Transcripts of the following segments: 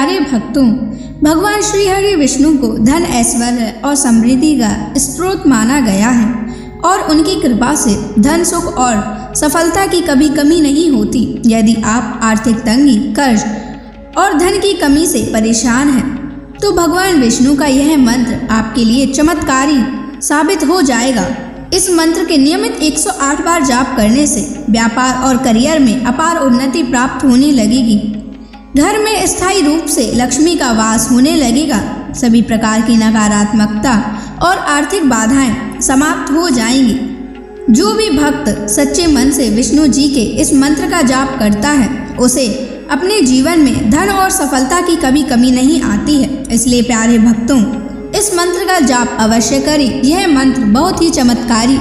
प्यारे भक्तों, भगवान श्री हरि विष्णु को धन, ऐश्वर्य और समृद्धि का स्रोत माना गया है और उनकी कृपा से धन, सुख और सफलता की कभी कमी नहीं होती। यदि आप आर्थिक तंगी, कर्ज और धन की कमी से परेशान हैं, तो भगवान विष्णु का यह मंत्र आपके लिए चमत्कारी साबित हो जाएगा। इस मंत्र के नियमित 108 बार जाप करने से व्यापार और करियर में अपार उन्नति प्राप्त होने लगेगी। घर में स्थायी रूप से लक्ष्मी का वास होने लगेगा। सभी प्रकार की नकारात्मकता और आर्थिक बाधाएं समाप्त हो जाएंगी। जो भी भक्त सच्चे मन से विष्णु जी के इस मंत्र का जाप करता है, उसे अपने जीवन में धन और सफलता की कभी कमी नहीं आती है। इसलिए प्यारे भक्तों, इस मंत्र का जाप अवश्य करें। यह मंत्र बहुत ही चमत्कारी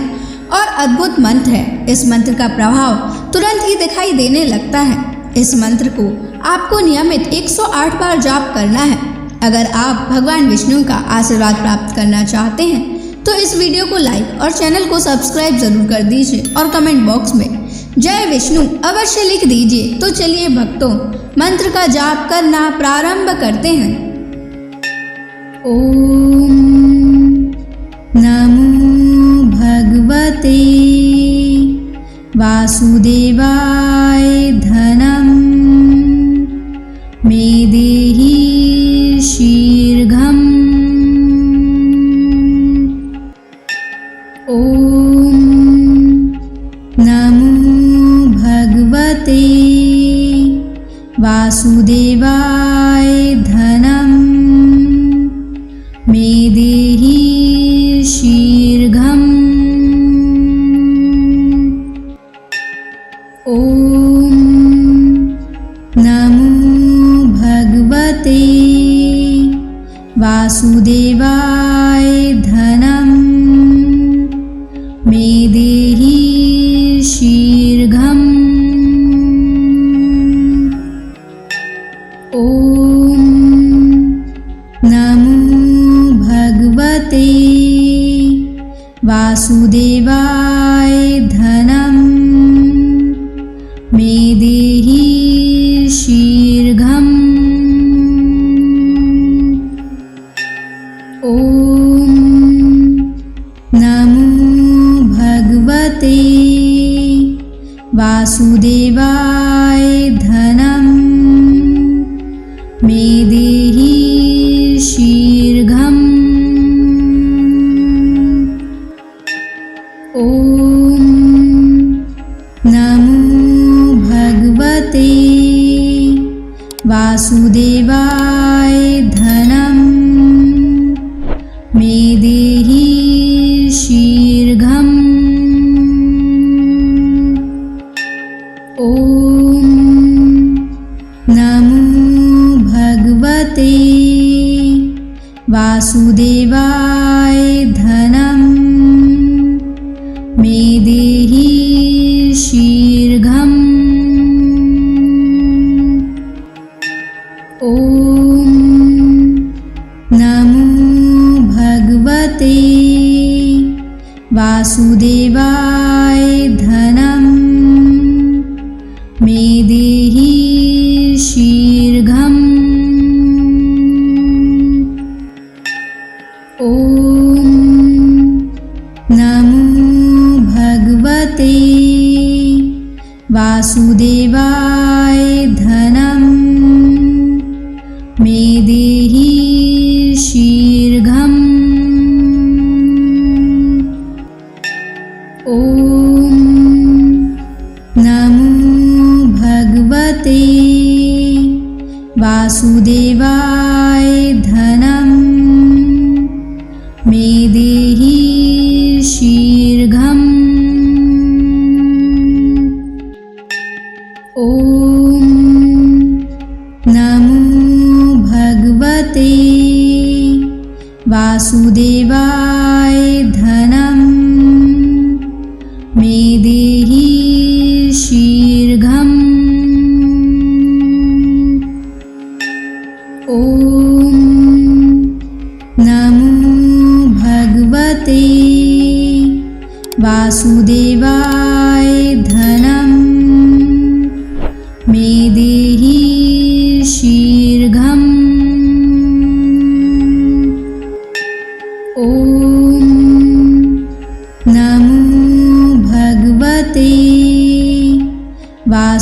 और अद्भुत मंत्र है। इस मंत्र का प्रभाव तुरंत ही दिखाई देने लगता है। इस मंत्र को आपको नियमित 108 बार जाप करना है। अगर आप भगवान विष्णु का आशीर्वाद प्राप्त करना चाहते हैं तो इस वीडियो को लाइक और चैनल को सब्सक्राइब जरूर कर दीजिए और कमेंट बॉक्स में जय विष्णु अवश्य लिख दीजिए। तो चलिए भक्तों, मंत्र का जाप करना प्रारंभ करते हैं। ओम नमो भगवते वासुदेवाय धनम मे देहि शीघ्रम्। ओम नमो भगवते वासुदेवाय धनम मे देहि शीघ्रम्। ओम नमो भगवते वासुदेवाय धनम मे देहि शीघ्रम्। ओम नमो भगवते वासुदेवाय धनम मे देहि शीघ्रम्। ओम नमो भगवते वासुदेवाय धनम मे देहि शीघ्रम्। ओम नमो भगवते वासुदेवाय धनम मे देहि शीघ्रम्। ओम नमो भगवते वासुदेवाय धनम मे देहि शीघ्रम्। ओम नमो भगवते वासुदेवाय धनम मे देहि शीघ्रम्। ओम नमो भगवते वासुदेवाय धनम मे देहि शीघ्रम्। ओम नमो भगवते वासुदेवाय धनम मे देहि शीघ्रम्। ओम नमो भगवते वासुदेवाय धनम मे देहि शीघ्रम्। ओम नमो भगवते वासुदेवाय धनम मे देहि शीघ्रम्।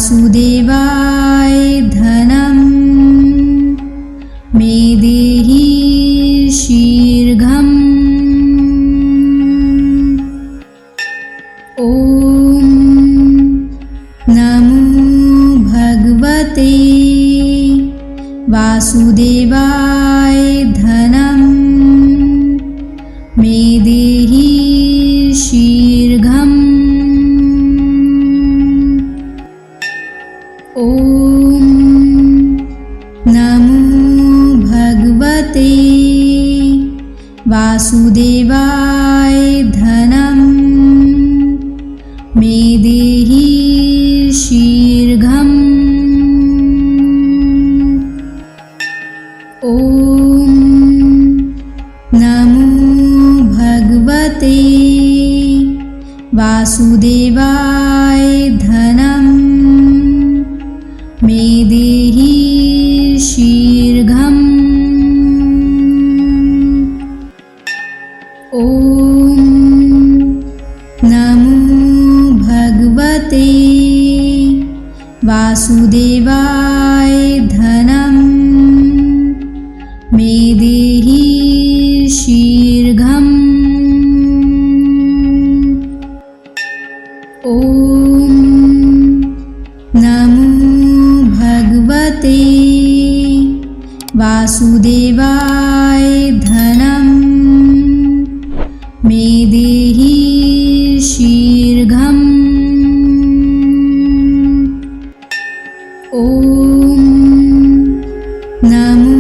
वासुदेवाय धनं मे देहि शीघ्रम्। ॐ नमो भगवते वासुदेवाय धनं मे देहि शीघ्रम्। ॐ नमो भगवते वासुदेवाय धनं मे देहि शीघ्रम्। ॐ नमो भगवते वासुदेवाय धनं मे देहि शीघ्रम्। ॐ नमो भगवते वासुदेवाय धनं मे देहि शीघ्रम्। ॐ नमो भगवते वासुदेवाय धनं मे देहि शीघ्रम्। ॐ नमो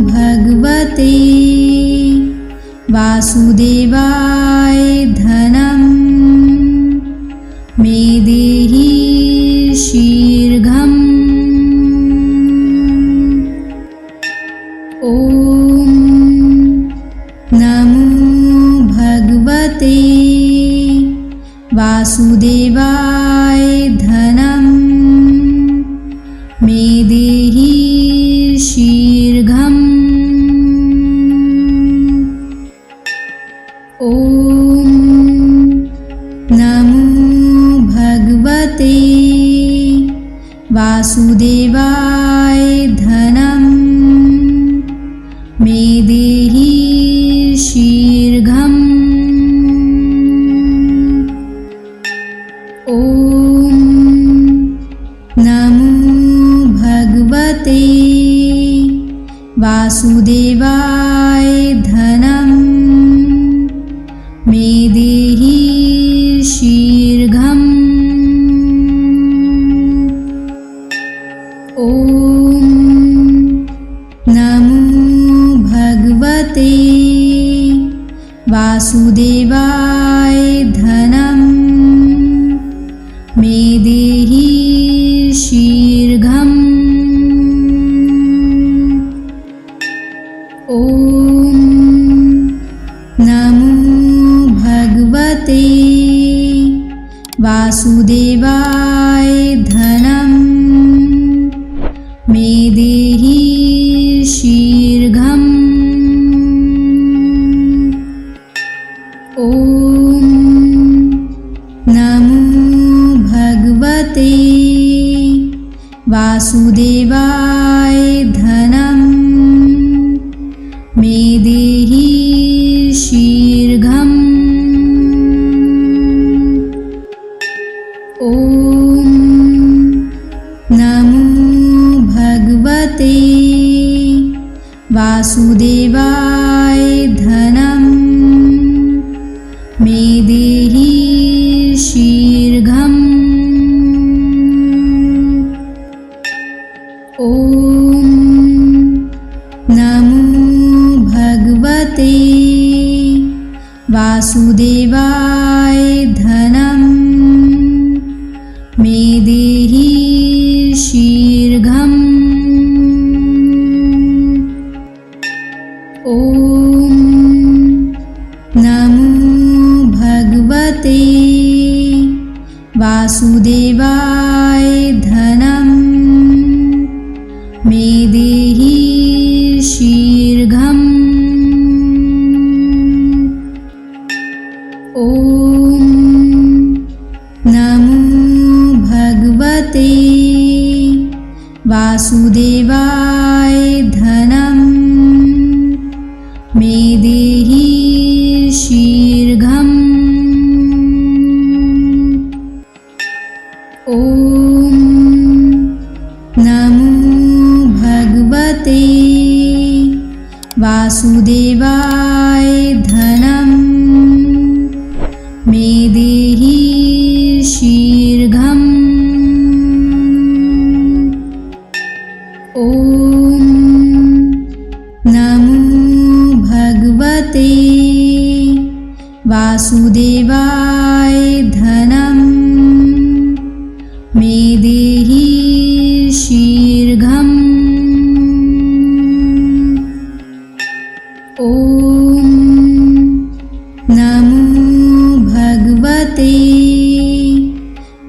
भगवते वासुदेवाय धनं मे देहि शीघ्रम्। ॐ नमो भगवते वासुदेवाय धनं मे देहि शीघ्रम्। ॐ नमो भगवते वासुदेवाय धनं मे देहि शीघ्रम्। ॐ नमो भगवते वासुदेवाय धनं मे देहि शीघ्रम्। ॐ नमो भगवते वासुदेवाय धनं मे देहि शीघ्रम्। ॐ नमो भगवते वासुदेवाय धनं मे देहि शीघ्रम्। ॐ नमो भगवते वासुदेवाय धनं मे देहि शीघ्रम्। ॐ नमो भगवते वासुदेवाय धनं मे देहि शीघ्रम्। ॐ नमो भगवते वासुदेवाय धनं मे देहि शीघ्रम्। ॐ नमो भगवते वासुदेवाय धनं मे देहि शीघ्रम्। ॐ नमो भगवते वासुदेवाय धनं मे देहि शीघ्रम्। ॐ नमो भगवते वासुदेवाय धनं मे देहि शीघ्रम्। ॐ नमो भगवते वासुदेवाय धनं मे देहि शीघ्रम्। ॐ नमो भगवते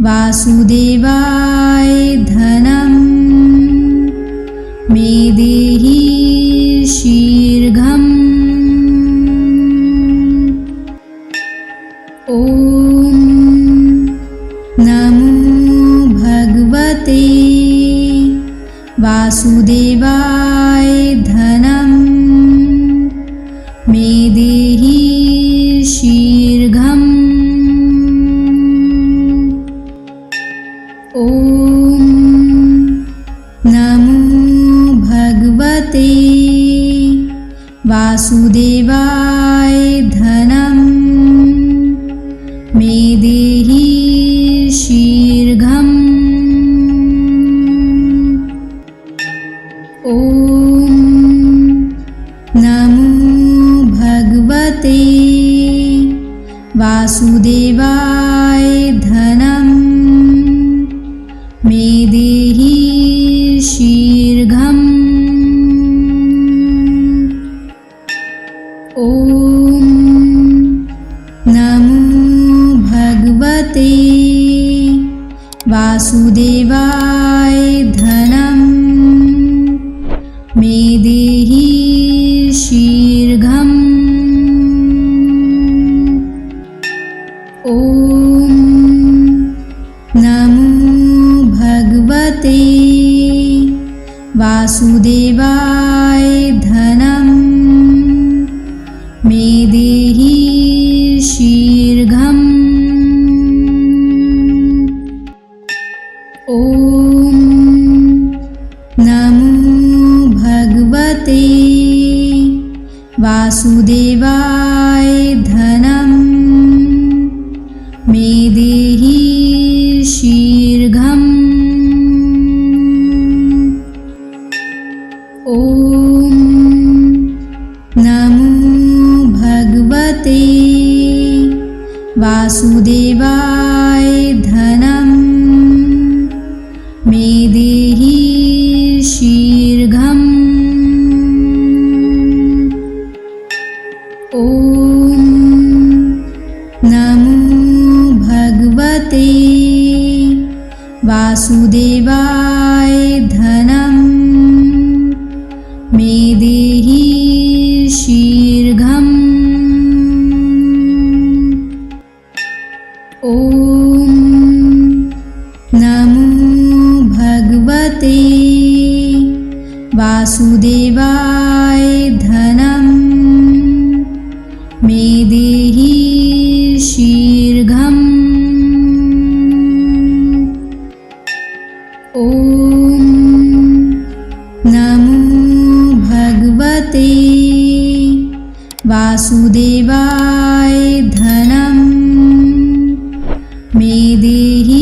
वासुदेवाय धनं मे देहि शीघ्रम्। ॐ नमो भगवते वासुदेवाय धनं मे देहि शीघ्रम्। ॐ नमो भगवते वासुदेवाय धनं मे देहि शीघ्रम्। ॐ नमो भगवते वासुदेवाय धनं मे देहि शीघ्रम्। ॐ नमो भगवते वासुदेवाय धनं मे देहि शीघ्रम्। ॐ नमो भगवते वासुदेवाय धनं मे देहि शीघ्रम्। ॐ नमो भगवते वासुदेवाय धनं मे देहि शीघ्रम्। ॐ नमो भगवते वासुदेवाय धनं मे देहि शीघ्रम्। ॐ नमो भगवते वासुदेवाय धनं मे देहि शीघ्रम्। ॐ नमो भगवते वासुदेवाय धनं मे देहि शीघ्रम्। ॐ नमो भगवते वासुदेवाय धनं मे देहि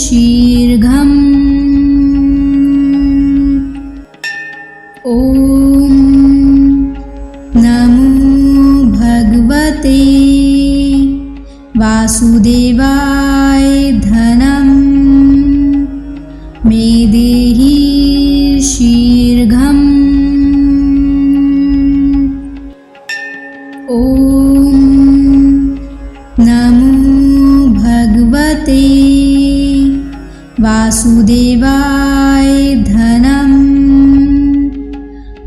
शीघ्रम्। ॐ नमो भगवते वासुदेवाय धनं मे देहि शीघ्रम्। ॐ नमो भगवते वासुदेवाय धनं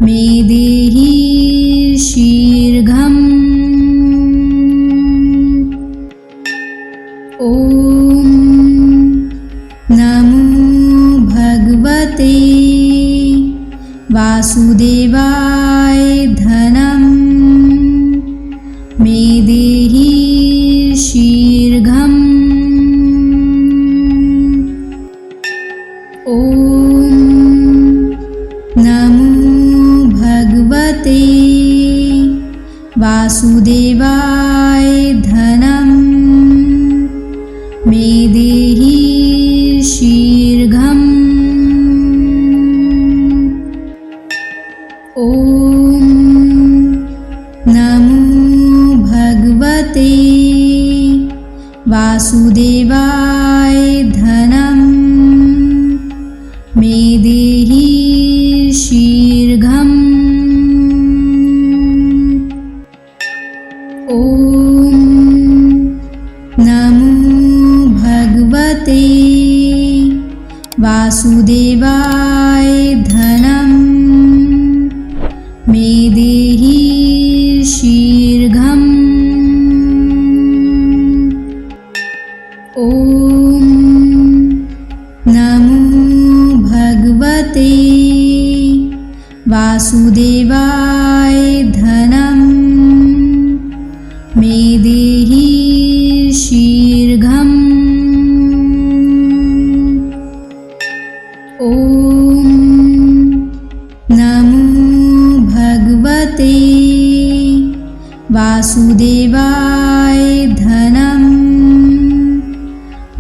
मे देहि शीघ्रम्। ॐ नमो भगवते वासुदेवाय धनं मे देहि शीघ्रम्। ॐ नमो भगवते वासुदेवाय धनं मे देहि शीघ्रम्। ॐ नमो भगवते वासुदेवाय धनं मे देहि शीघ्रम्। ॐ नमो भगवते वासुदेवाय धनं मे देहि शीघ्रम्। ॐ नमो भगवते वासुदेवाय धनं मे देहि शीघ्रम्। ॐ नमो भगवते वासुदेवाय धनं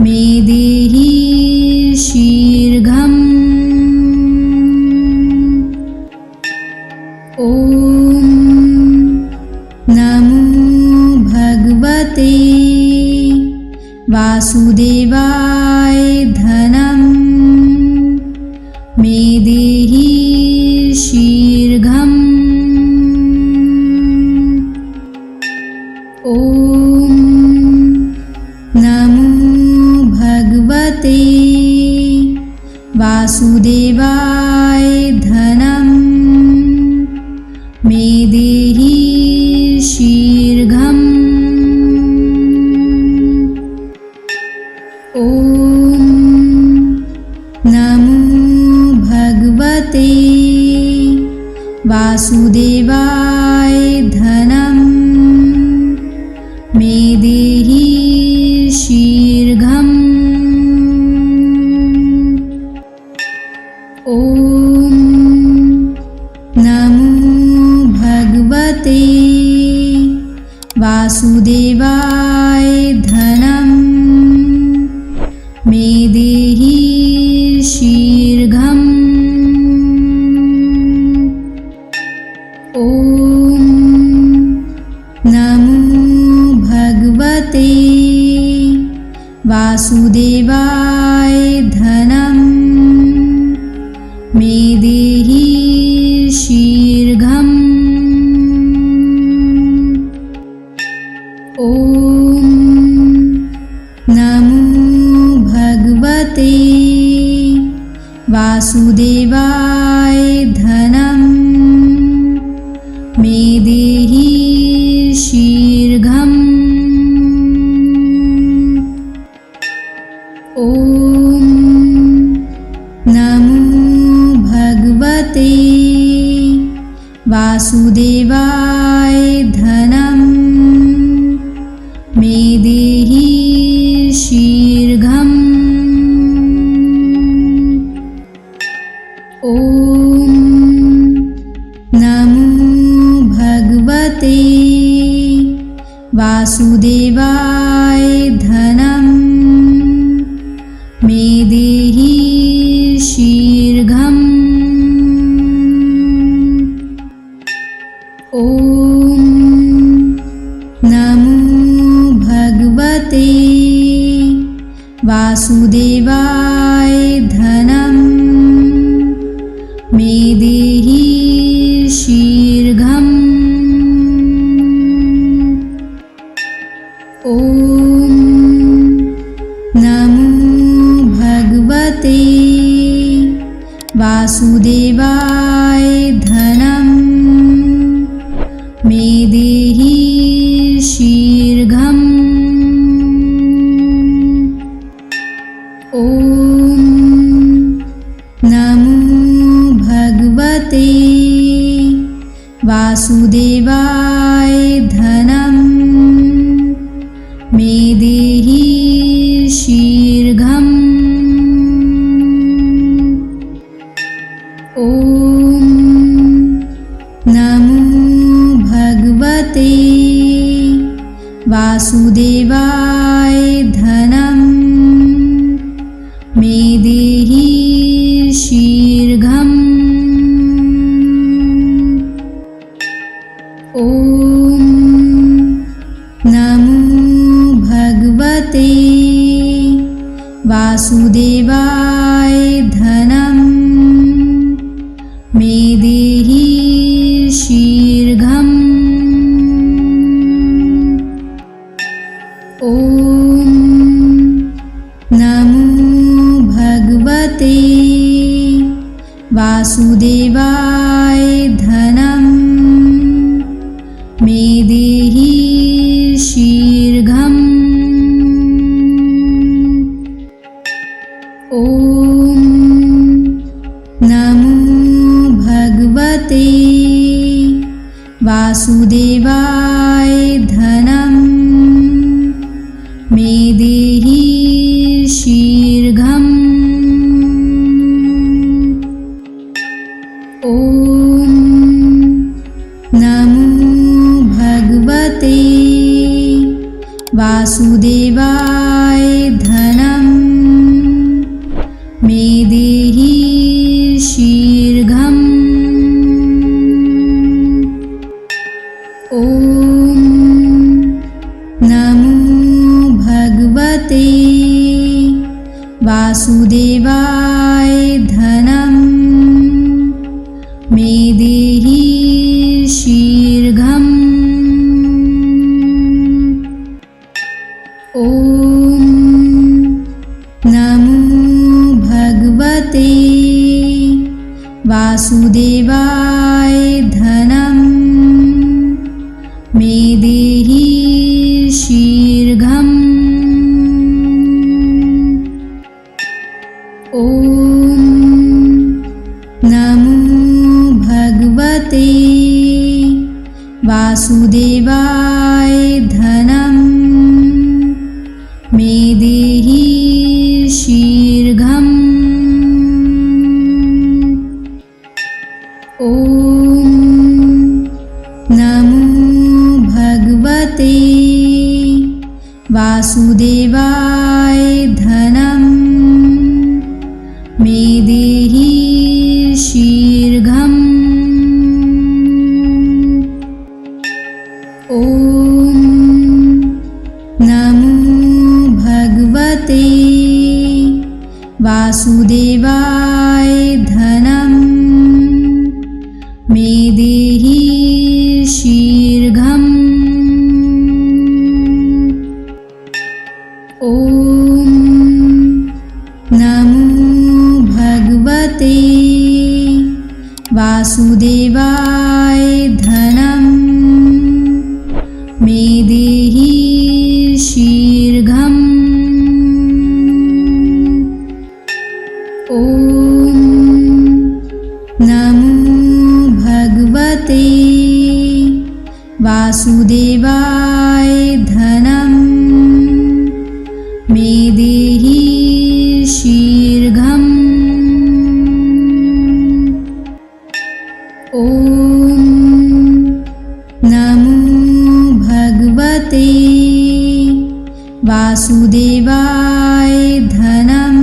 मे देहि शीघ्रम्। ॐ नमो भगवते वासुदेवाय धनं मे देहि शीघ्रम्। ॐ नमो भगवते वासुदेवाय धनं मे देहि शीघ्रम्। ॐ नमो भगवते वासुदेवाय धनं मे देहि शीघ्रम्। ॐ नमो भगवते वासुदेवाय धनं मे देहि शीघ्रम्। ॐ नमो भगवते वासुदेवाय धनं मे देहि शीघ्रम्। ॐ नमो भगवते वासुदेवाय धनं मे देहि शीघ्रम्। ॐ नमो भगवते वासुदेवाय धनं मे देहि शीघ्रम्। ॐ नमो भगवते वासुदेवाय धनं मे देहि शीघ्रम्। ॐ नमो भगवते वासुदेवाय धनं मे देहि शीघ्रम्। ॐ नमो भगवते वासुदेवाय धनं मे देहि शीघ्रम्। ॐ नमो भगवते वासुदेवाय धनं मे देहि शीघ्रम्। ॐ नमो भगवते वासुदेवाय धनं मे देहि शीघ्रम्। ॐ नमो भगवते वासुदेवाय धनं मे देहि शीघ्रम्। ॐ नमो भगवते वासुदेवाय धनं मे देहि शीघ्रम्। ॐ नमो भगवते वासुदेवाय धनं मे देहि शीघ्रम्। ॐ नमो भगवते वासुदेवाय धनं मे देहि शीघ्रम्। ॐ नमो भगवते वासुदेवाय धनं मे देहि शीघ्रम्। ॐ नमो भगवते वासुदेवाय धनं मे देहि शीघ्रम्। ॐ नमो भगवते वासुदेवाय धनं मे देहि शीघ्रम्। ॐ नमो भगवते वासुदेवाय धनं मे देहि शीघ्रम्। ॐ नमो भगवते वासुदेवाय धनं मे देहि शीघ्रम्। ॐ नमो भगवते वासुदेवाय धनं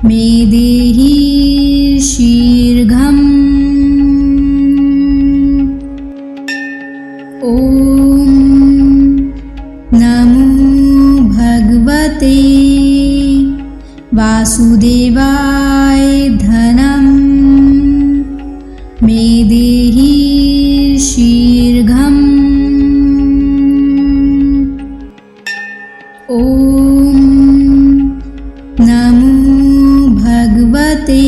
मे देहि शीघ्रम्। ॐ नमो भगवते वासुदेवाय धनं मे देहि शीघ्रम्। ॐ नमो भगवते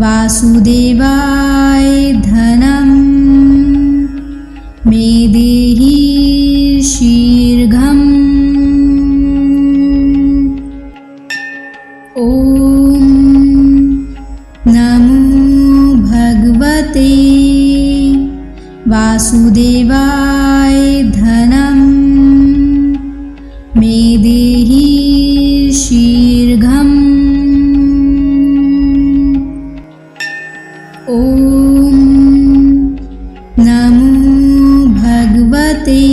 वासुदेवाय धनं मे देहि शीघ्रम्। ॐ नमो भगवते वासुदेवाय धनं मे देहि शीघ्रम्। ॐ नमो भगवते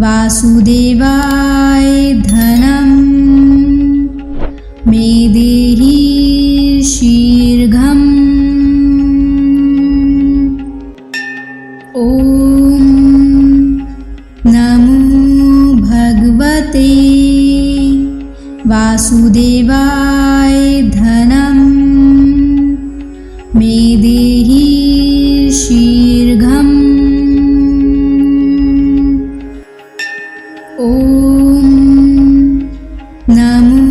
वासुदेवाय धनं मे देहि शीघ्रम्। ॐ नमो भगवते वासुदेवाय धनं मे देहि शीघ्रम्। ॐ नमो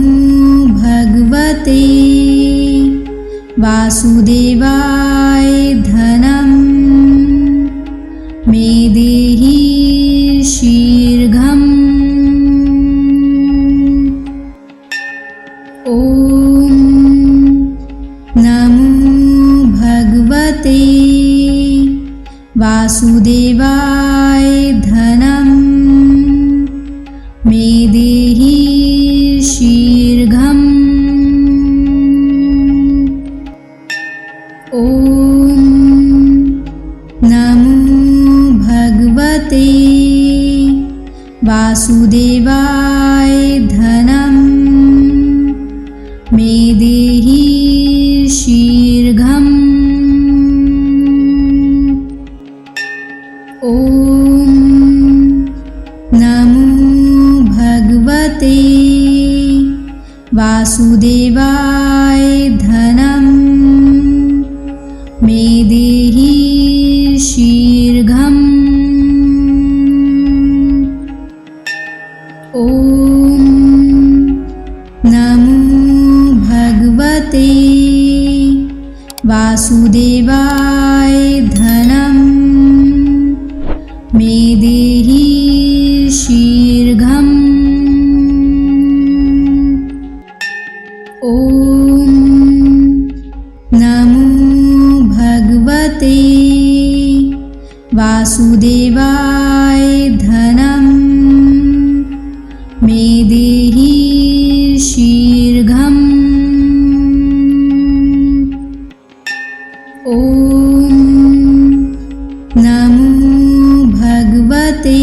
भगवते वासुदेवाय धनं मे देहि शीघ्रम्। ॐ नमो भगवते वासुदेवाय धनं मे देहि शीघ्रम्। ॐ नमो भगवते वासुदेवाय धनं मे देहि शीघ्रम्। ॐ नमो भगवते वासुदेवाय धनं मे देहि शीघ्रम्। ॐ नमो भगवते वासुदेवाय धनं मे देहि शीघ्रम्। ॐ नमो भगवते वासुदेवाय धनं मे देहि शीघ्रम्। ॐ नमो भगवते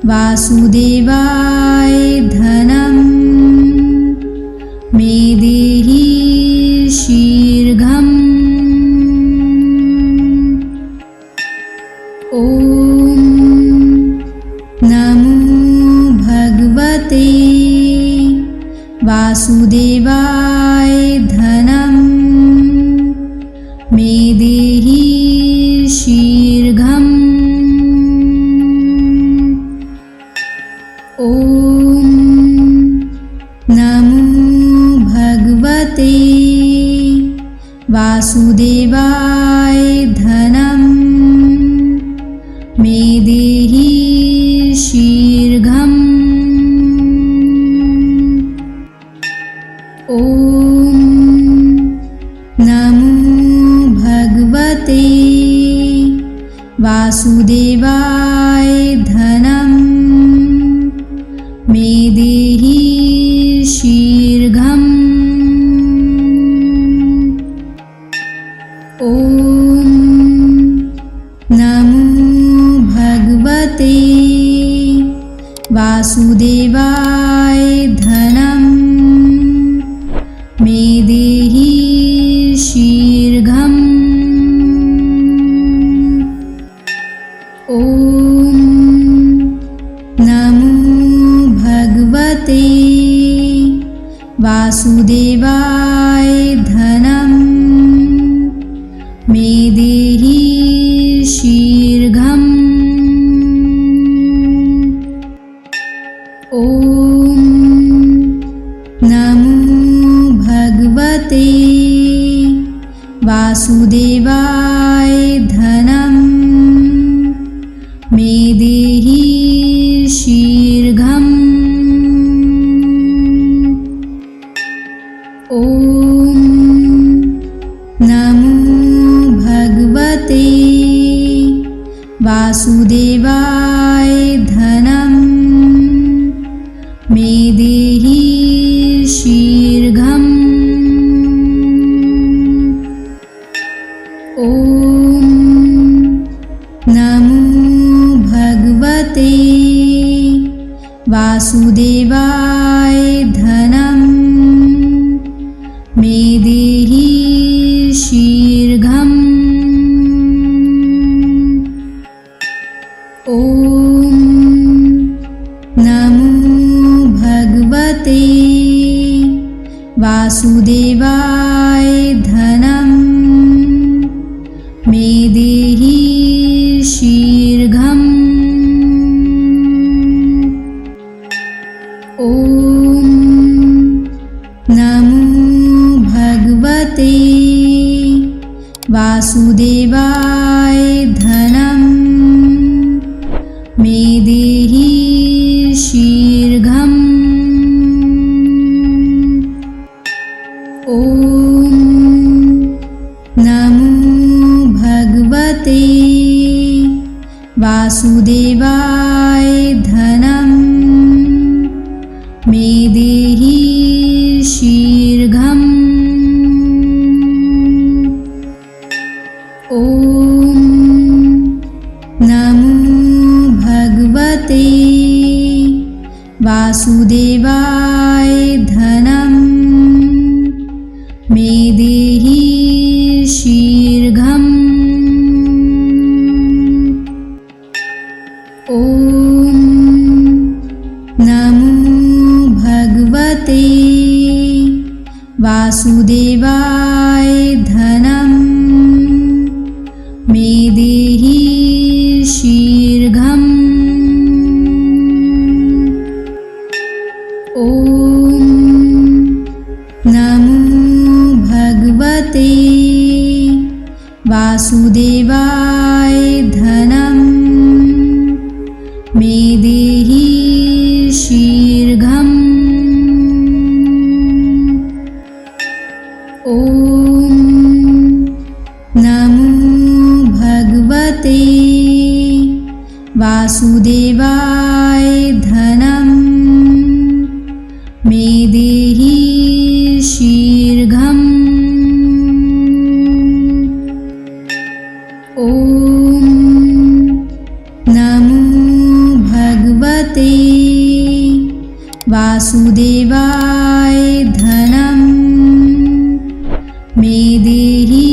वासुदेवाय धनं मे देहि शीघ्रम्। ॐ नमो भगवते वासुदेवाय धनं मे देहि शीघ्रम्। ॐ नमो भगवते वासुदेवाय धनं मे देहि शीघ्रम्। ॐ नमो भगवते वासुदेवाय धनं मे देहि शीघ्रम्। ॐ नमो भगवते वासुदेवाय धनं मे देहि शीघ्रम्। ॐ नमो भगवते वासुदेवाय धनं मे देहि शीघ्रम्। ॐ नमो भगवते वासुदेवाय धनं मे देहि शीघ्रम्। ॐ नमो भगवते वासुदेवाय धनं मे देहि शीघ्रम्। ॐ नमो भगवते वासुदेवाय धनं मे देहि शीघ्रम्। ॐ नमो भगवते वासुदेवाय धनं मे देहि शीघ्रम्। ॐ नमो भगवते वासुदेवाय धनं मे देहि शीघ्रम्। ॐ नमो भगवते वासुदेवाय धनं मे देहि शीघ्रम्। ॐ नमो भगवते वासुदेवाय धनं मे देहि शीघ्रम्। ॐ नमो भगवते वासुदेवाय धनं मे देहि शीघ्रम्। ॐ नमो भगवते वासुदेवाय धनं मे देहि शीघ्रम्। ॐ नमो भगवते वासुदेवाय धनं मे देहि शीघ्रम्। ॐ नमो भगवते वासुदेवाय धनं मे देहि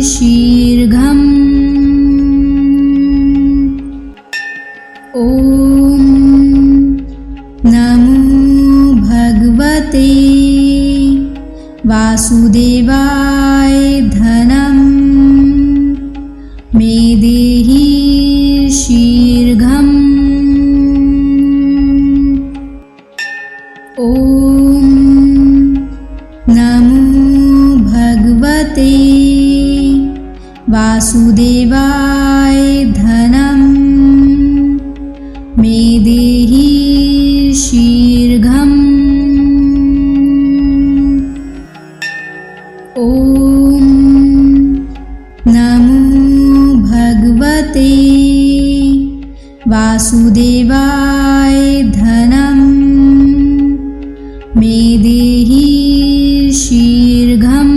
शीघ्रम्। ॐ नमो भगवते वासुदेवाय धनं मे देहि शीघ्रम्। ॐ नमो भगवते वासुदेवाय धनं मे देहि शीघ्रम्। ॐ नमो भगवते वासुदेवाय धनं मे देहि शीघ्रम्।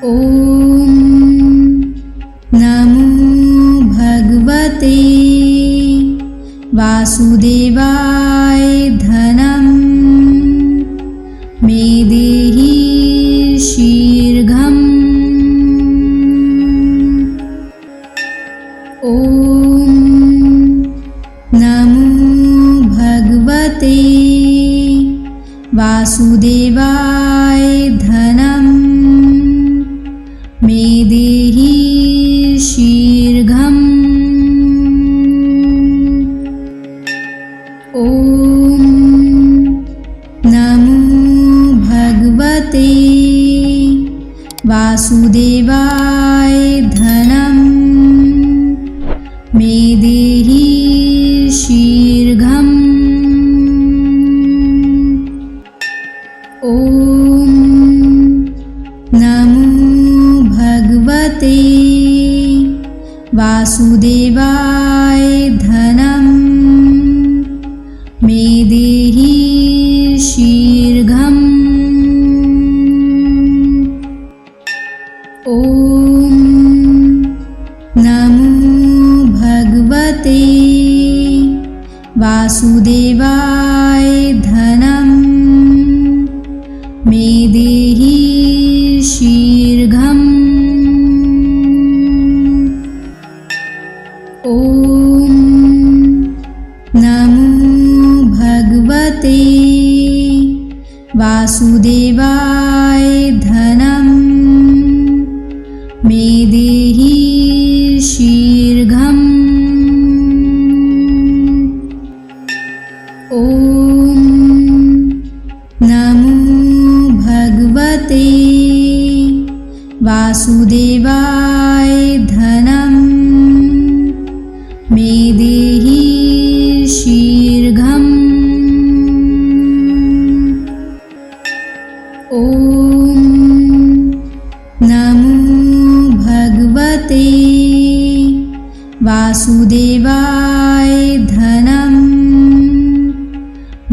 ॐ नमो भगवते वासुदेवाय धनं मे देहि शीघ्रम्। ॐ नमो भगवते वासुदेवाय धनं मे देहि शीघ्रम्। ॐ नमो भगवते वासुदेवाय धनं मे देहि शीघ्रम्। ॐ नमो भगवते वासुदेवाय धनं मे देहि शीघ्रम्। ॐ नमो भगवते वासुदेवाय धनं मे देहि शीघ्रम्। ॐ नमो भगवते वासुदेवाय धनं मे देहि शीघ्रम्। ॐ नमो भगवते वासुदेवाय धनं मे देहि शीघ्रम्। ॐ नमो भगवते वासुदेवाय धनं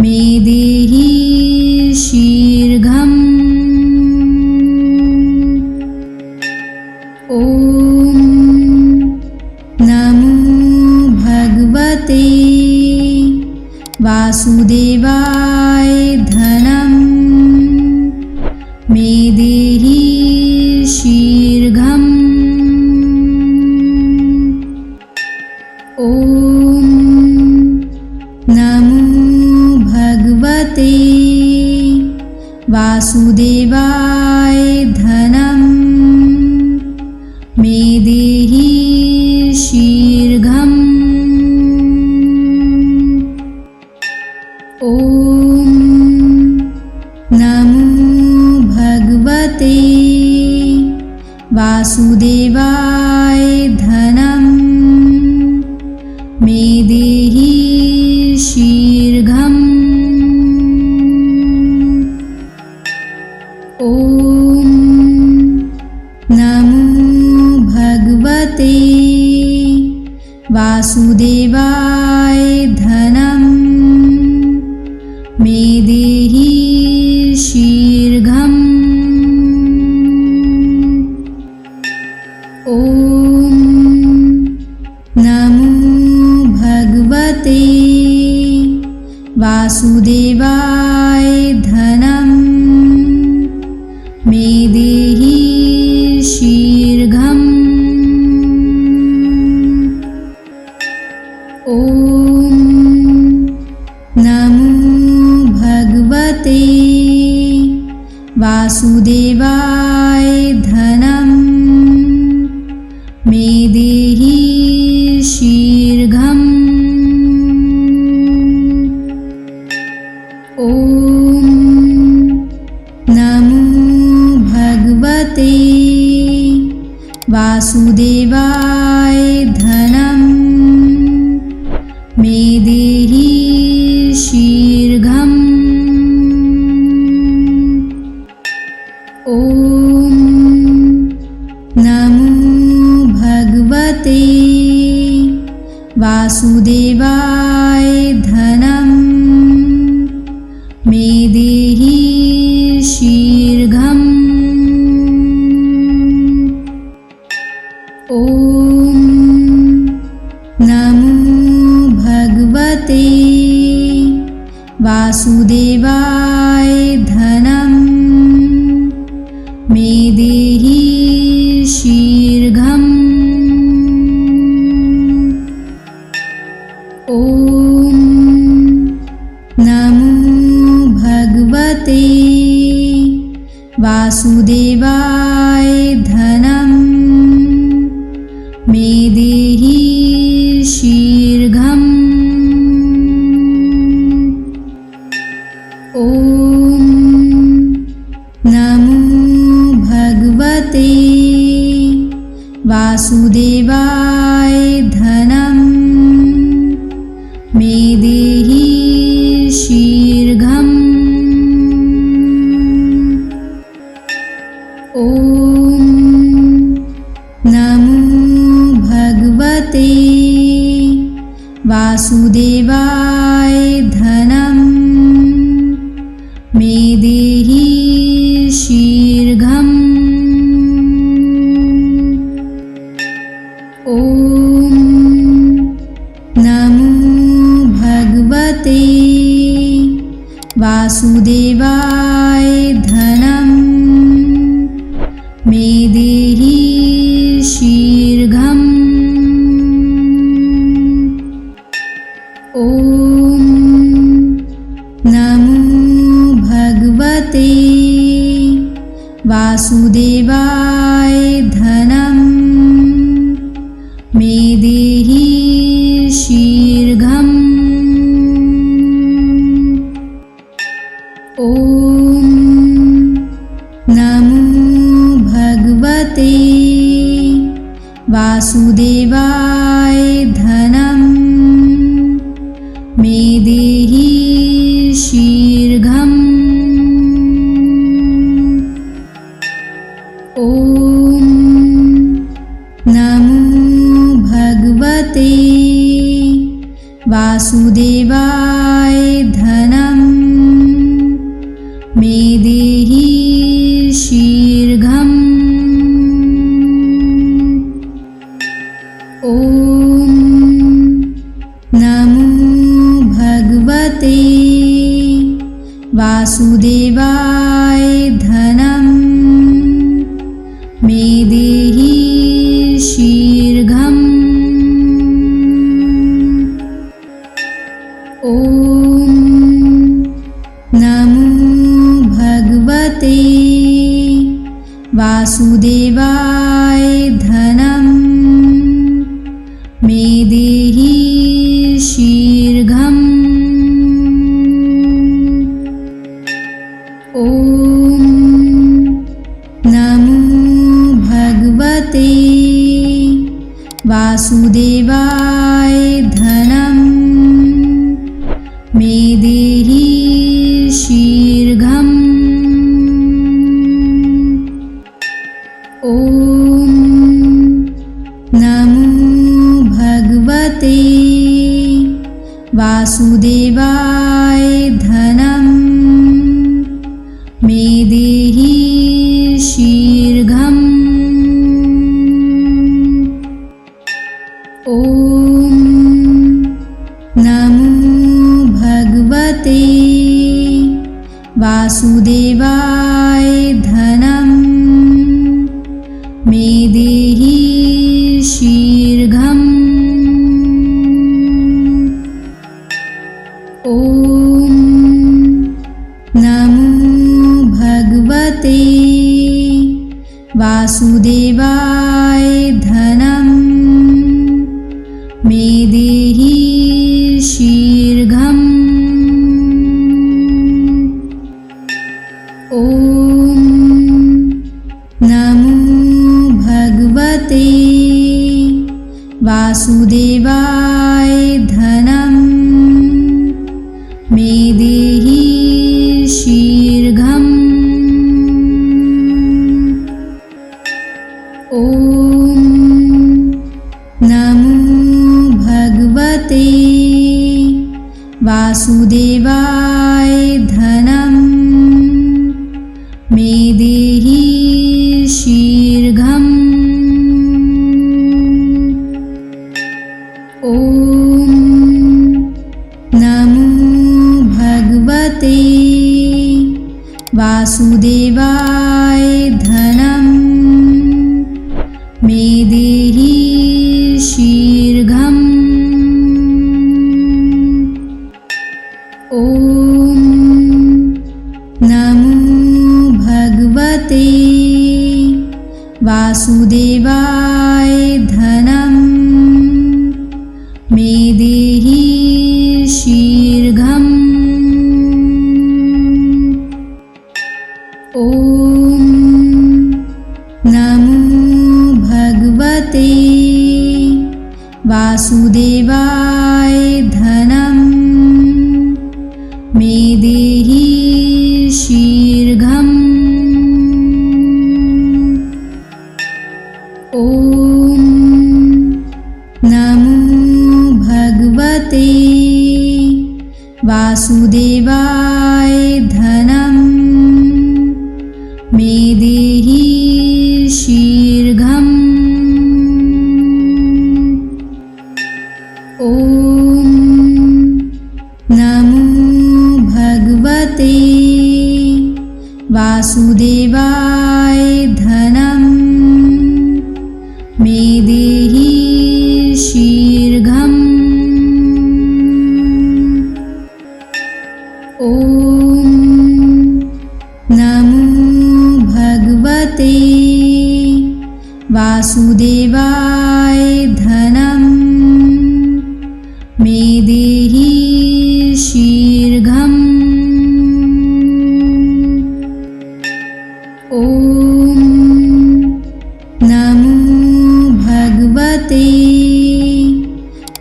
मे देहि शीघ्रम्। ॐ नमो भगवते वासुदेवाय धनं मे देहि शीघ्रम्। ॐ नमो भगवते वासुदेवाय धनं मे देहि शीघ्रम्। ॐ नमो भगवते वासुदेवाय धनं मे देहि शीघ्रम्। ॐ नमो भगवते वासुदेवाय धनं मे देहि शीघ्रम्। ॐ नमो भगवते वासुदेवाय धनं मे देहि शीघ्रम्। ॐ नमो भगवते वासुदेवाय धनं मे देहि शीघ्रम्। ॐ नमो भगवते वासुदेवाय धनं मे देहि शीघ्रम्। ॐ नमो भगवते वासुदेवाय धनं मे देहि शीघ्रम्। ॐ नमो भगवते वासुदेवाय धनं मे देहि शीघ्रम्। ॐ नमो भगवते वासुदेवाय धनं मे देहि शीघ्रम्। ॐ नमो भगवते वासुदेवाय धनं मे देहि शीघ्रम्। ॐ नमो भगवते वासुदेवाय धनं मे देहि शीघ्रम्। ॐ नमो भगवते वासुदेवाय धनं मे देहि शीघ्रम्। ॐ वासुदेवाय धनं मे देहि शीघ्रम्। ॐ नमो भगवते वासुदेवाय धनं मे देहि शीघ्रम्। ॐ नमो भगवते वासुदेवाय धनं मे देहि शीघ्रम्। ॐ नमो भगवते वासुदेवाय धनं मे देहि शीघ्रम्। ॐ नमो भगवते वासुदेवाय धनं मे देहि शीघ्रम्। ॐ नमो भगवते वासुदेवाय धनं मे देहि शीघ्रम्। ॐ नमो भगवते वासुदेवाय धनं मे देहि शीघ्रम्। ॐ नमो भगवते वासुदेवाय धनं मे देहि शीघ्रम्। ॐ नमो भगवते वासुदेवाय धनं मे देहि शीघ्रम्। ॐ नमो भगवते वासुदेवाय धनं मे देहि शीघ्रम्। ॐ नमो भगवते वासुदेवाय धनं मे देहि शीघ्रम्। ॐ नमो भगवते वासुदेवाय धनं मे देहि शीघ्रम्। ॐ नमो भगवते वासुदेवाय धनं मे देहि शीघ्रम्। ॐ नमो भगवते वासुदेवाय धनं मे देहि शीघ्रम्। ॐ नमो भगवते वासुदेवाय धनं मे देहि शीघ्रम्। ॐ नमो भगवते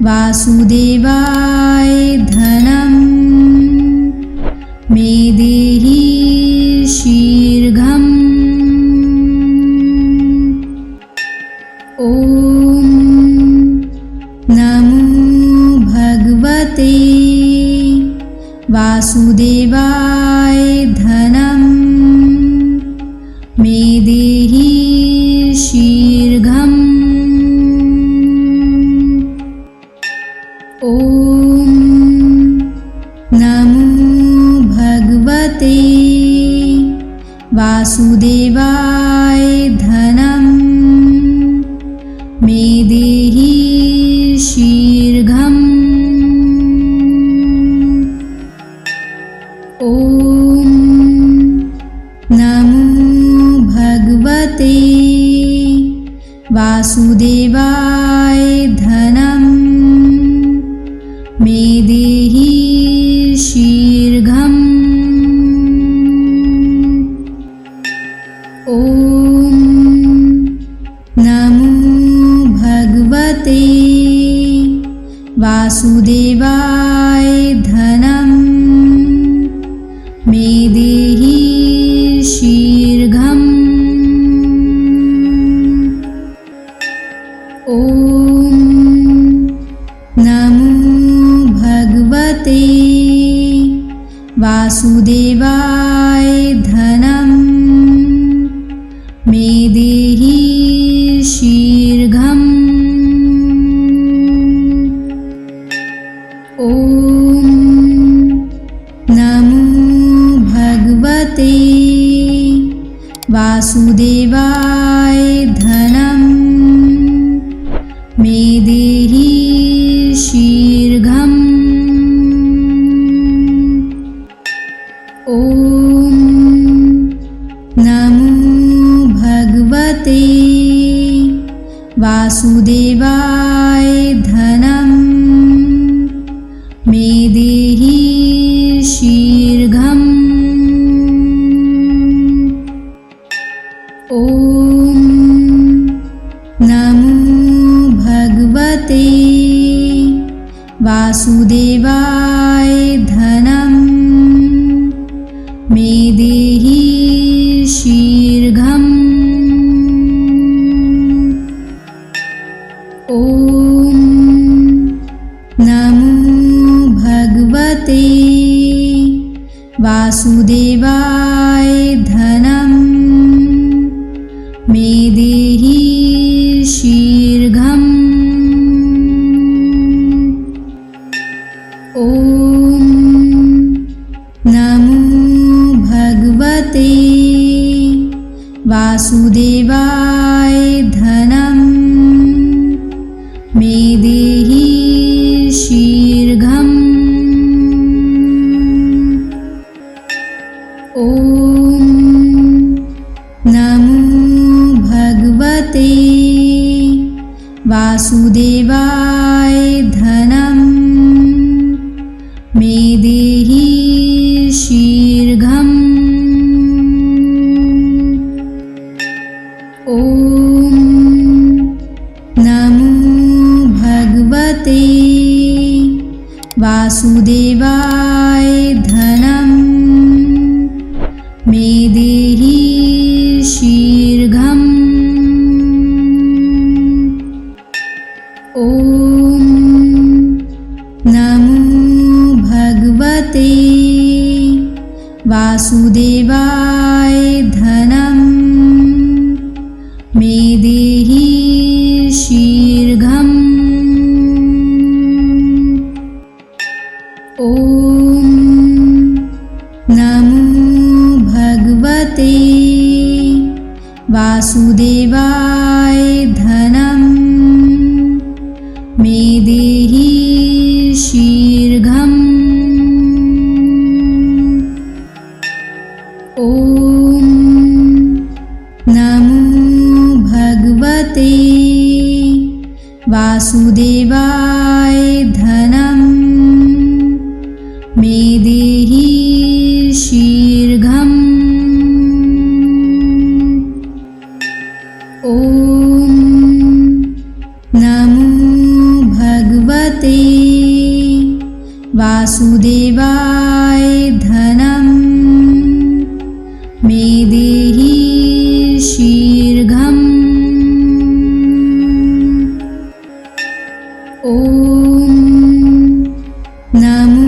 वासुदेवाय धनं मे देहि शीघ्रम्। ॐ नमो भगवते वासुदेवाय धनं मे देहि शीघ्रम्। ॐ नमो भगवते वासुदेवाय धनं मे देहि शीघ्रम्। ॐ नमो भगवते वासुदेवाय धनं मे देहि शीघ्रम्। ॐ नमो भगवते वासुदेवाय धनं मे देहि शीघ्रम्। ॐ नमो भगवते वासुदेवाय धनं मे देहि शीघ्रम्। ॐ नमो भगवते वासुदेवाय धनं मे देहि शीघ्रम्। ॐ नमो भगवते वासुदेवाय धनं मे देहि शीघ्रम्। ॐ नमो भगवते वासुदेवाय धनं मे देहि शीघ्रम्। ॐ नमो भगवते वासुदेवाय धनं मे देहि शीघ्रम्। ॐ नमो भगवते वासुदेवाय धनं मे देहि शीघ्रम्। ॐ नमो भगवते वासुदेवाय धनं मे देहि शीघ्रम्। ॐ नमो भगवते वासुदेवाय धनं मे देहि शीघ्रम्। ॐ नमो भगवते वासुदेवाय धनं मे देहि शीघ्रम्। ॐ नमो भगवते वासुदेवाय धनं मे देहि शीघ्रम्। ॐ नमो भगवते वासुदेवाय धनं मे देहि शीघ्रम्। ॐ नमो भगवते वासुदेवाय धनं मे देहि शीघ्रम्। ॐ नमो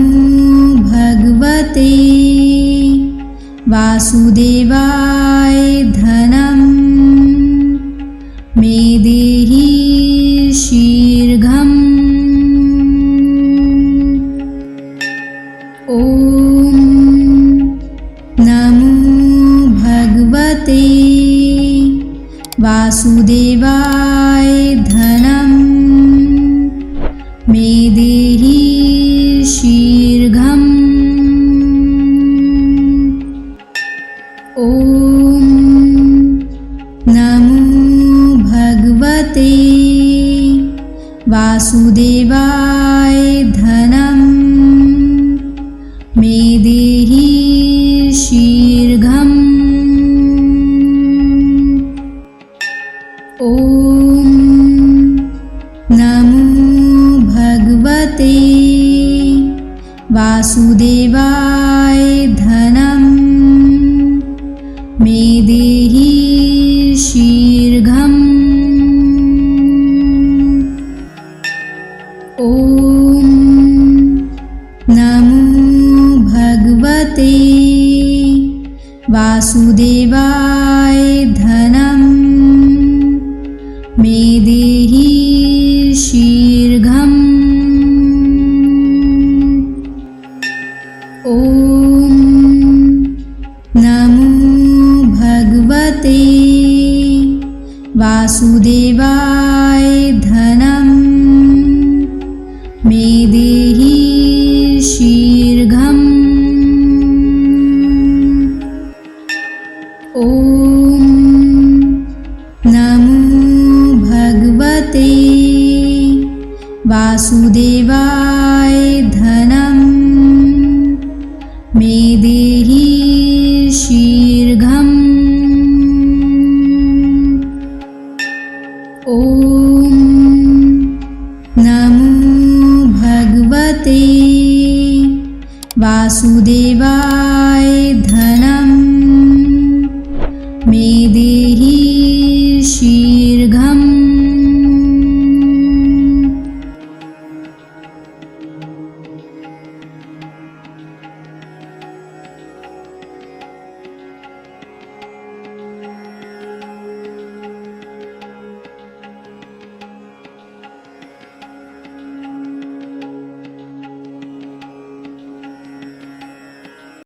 भगवते वासुदेवाय धनं मे देहि शीघ्रम्। ॐ नमो भगवते वासुदेवाय धनं मे देहि शीघ्रम्। ॐ नमो भगवते वासुदेवाय धनं मे देहि शीघ्रम्। ॐ नमो भगवते वासुदेवाय धनं मे देहि शीघ्रम्। ॐ नमो भगवते वासुदेवाय धनं मे देहि शीघ्रम्। ॐ नमो भगवते वासुदेवाय धनं मे देहि शीघ्रम्। ॐ नमो भगवते वासुदेवाय धनं मे देहि शीघ्रम्। ॐ नमो भगवते वासुदेवाय धनं मे देहि शीघ्रम्।